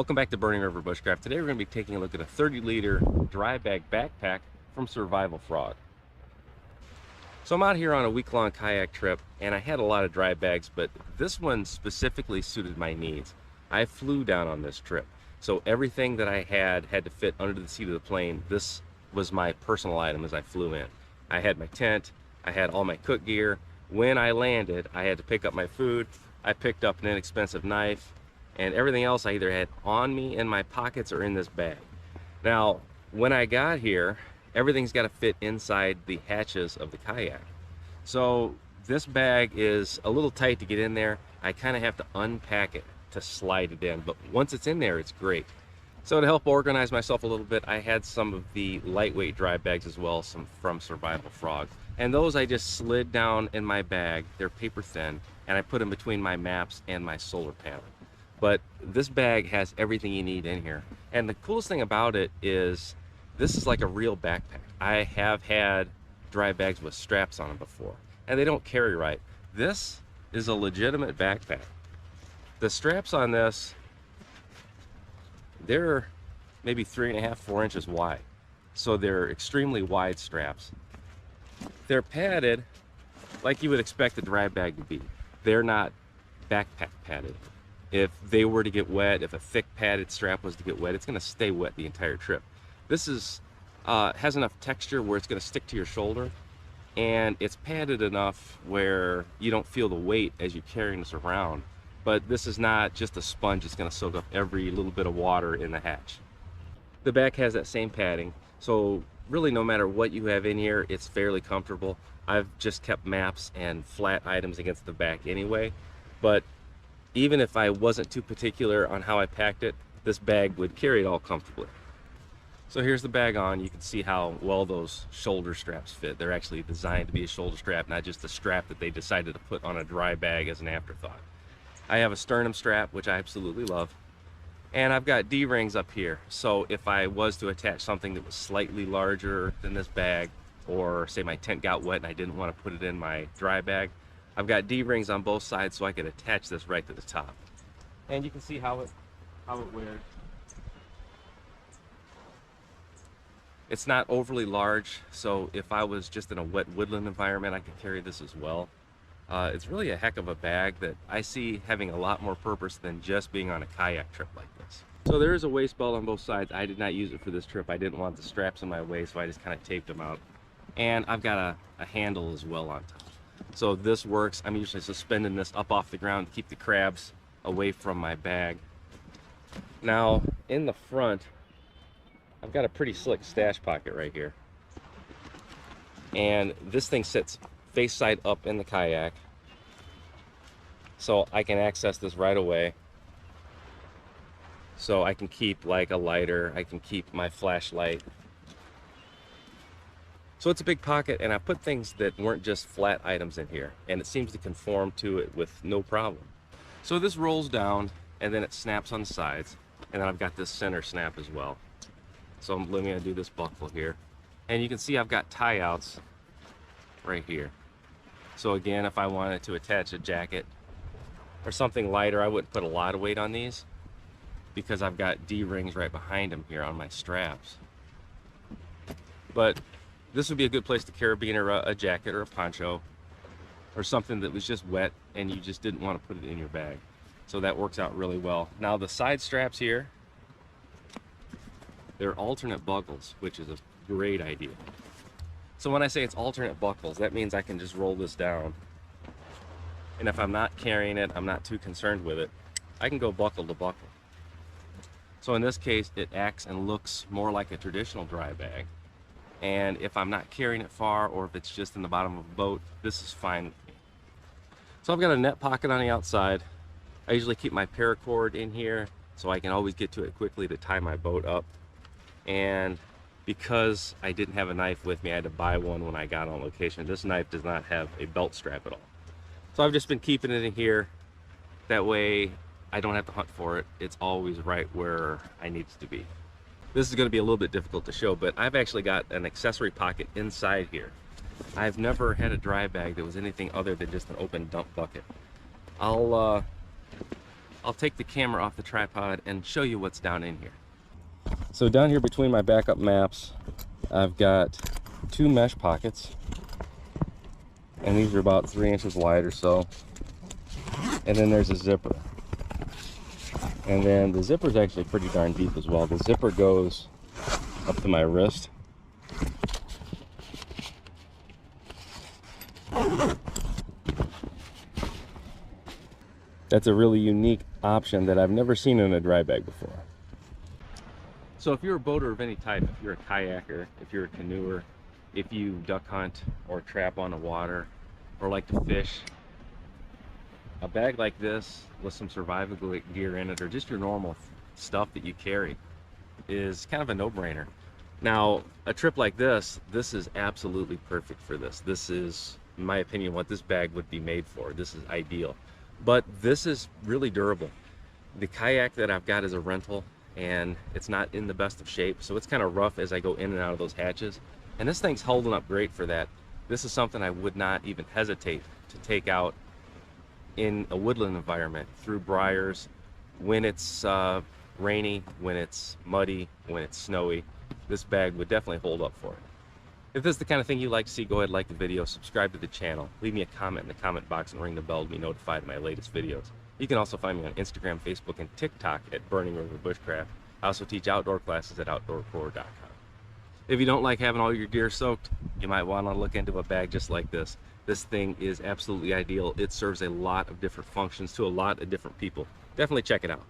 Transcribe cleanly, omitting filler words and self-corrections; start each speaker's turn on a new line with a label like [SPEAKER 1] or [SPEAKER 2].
[SPEAKER 1] Welcome back to Burning River Bushcraft. Today we're going to be taking a look at a 30-liter dry bag backpack from Survival Frog. So I'm out here on a week-long kayak trip, and I had a lot of dry bags, but this one specifically suited my needs. I flew down on this trip, so everything that I had to fit under the seat of the plane. This was my personal item as I flew in. I had my tent, I had all my cook gear. When I landed, I had to pick up my food. I picked up an inexpensive knife, and everything else I either had on me in my pockets or in this bag. Now, when I got here, everything's got to fit inside the hatches of the kayak. So this bag is a little tight to get in there. I kind of have to unpack it to slide it in, but once it's in there, it's great. So to help organize myself a little bit, I had some of the lightweight dry bags as well, some from Survival Frog. And those I just slid down in my bag. They're paper thin, and I put them between my maps and my solar panel. But this bag has everything you need in here. And the coolest thing about it is this is like a real backpack. I have had dry bags with straps on them before, and they don't carry right. This is a legitimate backpack. The straps on this, they're maybe 3.5, 4 inches wide. So they're extremely wide straps. They're padded like you would expect a dry bag to be. They're not backpack padded. If they were to get wet, if a thick padded strap was to get wet, it's going to stay wet the entire trip. This is has enough texture where it's going to stick to your shoulder, and it's padded enough where you don't feel the weight as you're carrying this around. But this is not just a sponge. It's going to soak up every little bit of water in the hatch. The back has that same padding, so really no matter what you have in here, it's fairly comfortable. I've just kept maps and flat items against the back anyway, but even if I wasn't too particular on how I packed it, this bag would carry it all comfortably. So here's the bag on. You can see how well those shoulder straps fit. They're actually designed to be a shoulder strap, not just a strap that they decided to put on a dry bag as an afterthought. I have a sternum strap, which I absolutely love. And I've got D-rings up here. So if I was to attach something that was slightly larger than this bag, or say my tent got wet and I didn't want to put it in my dry bag, I've got D-rings on both sides so I could attach this right to the top. And you can see how it wears. It's not overly large, so if I was just in a wet woodland environment, I could carry this as well. It's really a heck of a bag that I see having a lot more purpose than just being on a kayak trip like this. So there is a waist belt on both sides. I did not use it for this trip. I didn't want the straps in my way, so I just kind of taped them out. And I've got a handle as well on top. So this works. I'm usually suspending this up off the ground to keep the crabs away from my bag. Now, in the front, I've got a pretty slick stash pocket right here. And this thing sits face side up in the kayak. So I can access this right away. So I can keep like a lighter, I can keep my flashlight. So it's a big pocket, and I put things that weren't just flat items in here, and it seems to conform to it with no problem. So this rolls down, and then it snaps on the sides, and then I've got this center snap as well. So I'm going to do this buckle here, and you can see I've got tie outs right here. So again, if I wanted to attach a jacket or something lighter, I wouldn't put a lot of weight on these because I've got D-rings right behind them here on my straps. But this would be a good place to carabiner a jacket or a poncho or something that was just wet and you just didn't want to put it in your bag. So that works out really well. Now the side straps here, they're alternate buckles, which is a great idea. So when I say it's alternate buckles, that means I can just roll this down. And if I'm not carrying it, I'm not too concerned with it, I can go buckle to buckle. So in this case, it acts and looks more like a traditional dry bag. And if I'm not carrying it far, or if it's just in the bottom of a boat, this is fine with me. So I've got a net pocket on the outside. I usually keep my paracord in here so I can always get to it quickly to tie my boat up. And because I didn't have a knife with me, I had to buy one when I got on location. This knife does not have a belt strap at all. So I've just been keeping it in here. That way I don't have to hunt for it. It's always right where I need it to be. This is going to be a little bit difficult to show, but I've actually got an accessory pocket inside here. I've never had a dry bag that was anything other than just an open dump bucket. I'll I'll take the camera off the tripod and show you what's down in here. So down here between my backup maps, I've got 2 mesh pockets, and these are about 3 inches wide or so. And then there's a zipper. And then the zipper is actually pretty darn deep as well. The zipper goes up to my wrist. That's a really unique option that I've never seen in a dry bag before. So if you're a boater of any type, if you're a kayaker, if you're a canoeer, if you duck hunt or trap on the water or like to fish, a bag like this with some survival gear in it, or just your normal stuff that you carry, is kind of a no-brainer. Now, a trip like this is absolutely perfect for this. This is, in my opinion, what this bag would be made for. This is ideal. But this is really durable. The kayak that I've got is a rental, and it's not in the best of shape, so it's kind of rough as I go in and out of those hatches. And this thing's holding up great for that. This is something I would not even hesitate to take out in a woodland environment, through briars, when it's rainy, when it's muddy, when it's snowy. This bag would definitely hold up for it. If this is the kind of thing you like to see, go ahead and like the video, subscribe to the channel, leave me a comment in the comment box, and ring the bell to be notified of my latest videos. You can also find me on Instagram, Facebook, and TikTok at burningriverbushcraft. I also teach outdoor classes at outdoorcore.com. If you don't like having all your gear soaked, you might want to look into a bag just like this. This thing is absolutely ideal. It serves a lot of different functions to a lot of different people. Definitely check it out.